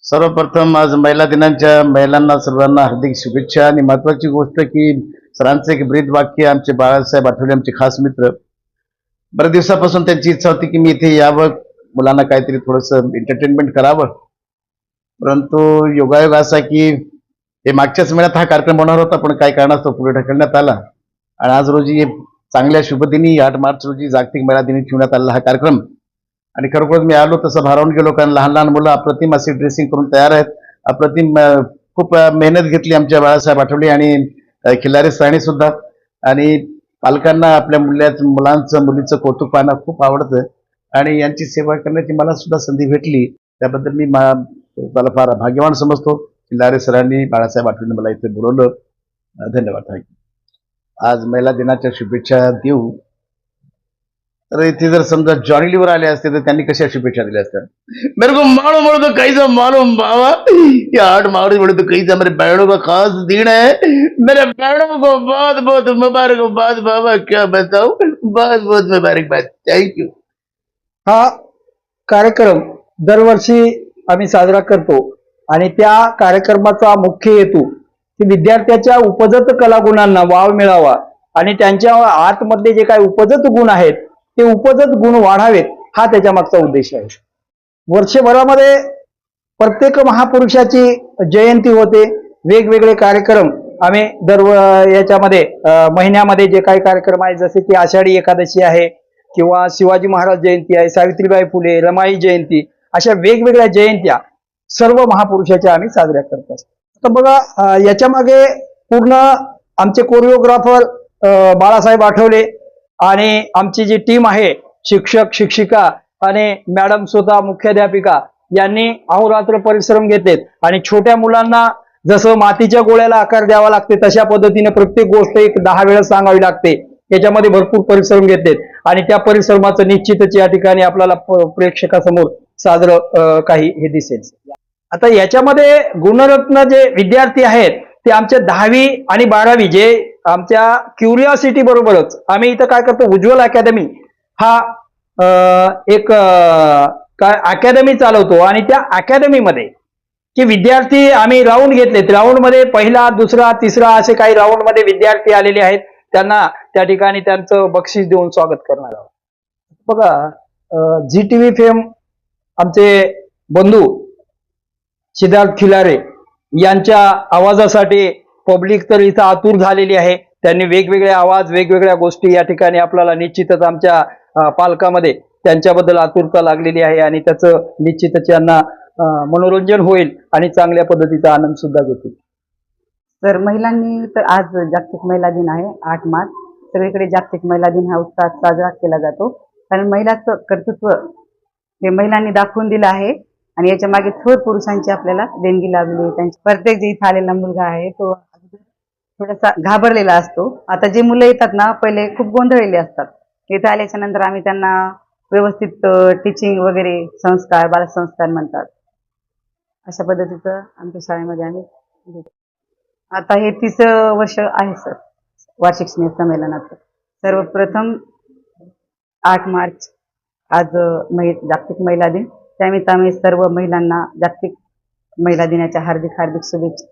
सर्वप्रथम आज महिला दिनाच्या महिलांना सर्वांना हार्दिक शुभेच्छा आणि महत्वाची गोष्ट की सरांचं एक ब्रीद वाक्य आमचे बाळासाहेब आठवले आमचे खास मित्र बऱ्याच दिवसापासून त्यांची इच्छा होती की मी इथे यावं मुलांना काहीतरी थोडंसं एंटरटेनमेंट करावं परंतु योगायोग असा की हे मागच्याच महिन्यात हा कार्यक्रम होणार होता पण काही कारणास्तव पुढे ढकलण्यात आला आणि आज रोजी चांगल्या शुभदिनी 8 मार्च रोजी जागतिक महिला दिनी ठेवण्यात आलेला हा कार्यक्रम आणि खरोखर मी आलो तसं भारावून गेलो कारण लहान लहान मुलं अप्रतिम असे ड्रेसिंग करून तयार आहेत अप्रतिम खूप मेहनत घेतली आमच्या बाळासाहेब आठवले आणि खिल्लारे सरांनी सुद्धा आणि पालकांना आपल्या मुलांचं मुलीचं कौतुक पाहणं खूप आवडतं आणि यांची सेवा करण्याची मला सुद्धा संधी भेटली त्याबद्दल मी मला फार भाग्यवान समजतो खिल्लारे सरांनी बाळासाहेब आठवले मला इथे बोलवलं धन्यवाद थँक्यू आज महिला दिनाच्या शुभेच्छा देऊ तर इथे जर समजा जॉनी लिव्हर आले असते तर त्यांनी कशा शुभेच्छा दिल्या असत्या मेरे को मालूम बोलो तो कैसा मालूम बाबा ये 8 मार्च बोले तो कैसा मेरे बहनों का खास दिन है मेरे बहनों को बहुत बहुत मुबारकबाद बाबा क्या बताऊं बहुत बहुत मुबारकबाद थैंक यू। हा कार्यक्रम दरवर्षी आम्ही साजरा करतो आणि त्या कार्यक्रमाचा मुख्य हेतू की विद्यार्थ्याच्या उपजत कलागुणांना वाव मिळावा आणि त्यांच्या आतमधले जे काही उपजत गुण आहेत ते उपजत गुण वाढावेत हा त्याच्या मागचा उद्देश आहे। वर्षभरामध्ये प्रत्येक महापुरुषाची जयंती होते वेगवेगळे कार्यक्रम आम्ही याच्यामध्ये महिन्यामध्ये जे काही कार्यक्रम आहेत जसे की आषाढी एकादशी आहे किंवा शिवाजी महाराज जयंती आहे सावित्रीबाई फुले रमाई जयंती अशा वेगवेगळ्या जयंत्या सर्व महापुरुषाच्या आम्ही साजऱ्या करत असतो। तर बघा याच्या मागे पूर्ण आमचे कोरिओग्राफर बाळासाहेब आठवले आणि आमची जी टीम आहे शिक्षक शिक्षिका आणि मॅडम स्वतः मुख्याध्यापिका यांनी अहोरात्र परिश्रम घेतलेत आणि छोट्या मुलांना जसं मातीच्या गोळ्याला आकार द्यावा लागते तशा पद्धतीने प्रत्येक गोष्ट एक 10 वेळा सांगावी लागते याच्यामध्ये भरपूर परिश्रम घेतलेत आणि त्या परिश्रमाचं निश्चितच या ठिकाणी आपल्याला प्रेक्षकासमोर साजरं काही हे दिसेल। आता याच्यामध्ये गुणरत्न जे विद्यार्थी आहेत ते आमच्या 10वी आणि 12वी जे आमच्या क्युरिओसिटी बरोबरच आम्ही इथं काय करतो उज्ज्वल अकॅडमी हा एक अकॅडमी चालवतो आणि त्या अकॅडमीमध्ये की विद्यार्थी आम्ही राऊंड घेतलेत राऊंडमध्ये पहिला दुसरा तिसरा असे काही राऊंडमध्ये विद्यार्थी आलेले आहेत त्यांना त्या ठिकाणी त्यांचं बक्षीस देऊन स्वागत करणार आहोत। बघा झी टीव्ही फेम आमचे बंधू सिद्धार्थ खिलारे यांच्या आवाजासाठी पब्लिक तर इथं आतुर झालेली आहे त्यांनी वेगवेगळे आवाज वेगवेगळ्या गोष्टी या ठिकाणी आपल्याला निश्चितच आमच्या पालकामध्ये त्यांच्याबद्दल आतुरता लागलेली आहे आणि त्याचं निश्चितच यांना मनोरंजन होईल आणि चांगल्या पद्धतीचा आनंद सुद्धा घेतील। तर महिलांनी तर आज जागतिक महिला दिन आहे 8 मार्च सगळीकडे जागतिक महिला दिन हा उत्साहात साजरा केला जातो कारण महिलाचं कर्तृत्व हे महिलांनी दाखवून दिलं आहे आणि याच्या मागे थोर पुरुषांची आपल्याला देणगी लाभली आहे। त्यांची प्रत्येक जे इथं आलेला मुलगा आहे तो थोडासा घाबरलेला असतो। आता जे मुलं येतात ना पहिले खूप गोंधळलेले असतात इथे आल्याच्या नंतर आम्ही त्यांना व्यवस्थित टीचिंग वगैरे संस्कार बालसंस्कार म्हणतात अशा पद्धतीचं आमच्या शाळेमध्ये आम्ही देतो। आता हे 30 वर्ष आहे सर वार्षिक स्नेह संमेलनाचं। सर्वप्रथम 8 मार्च आज जागतिक महिला दिन त्यानिमित्त आम्ही सर्व महिलांना जागतिक महिला दिनाच्या हार्दिक शुभेच्छा।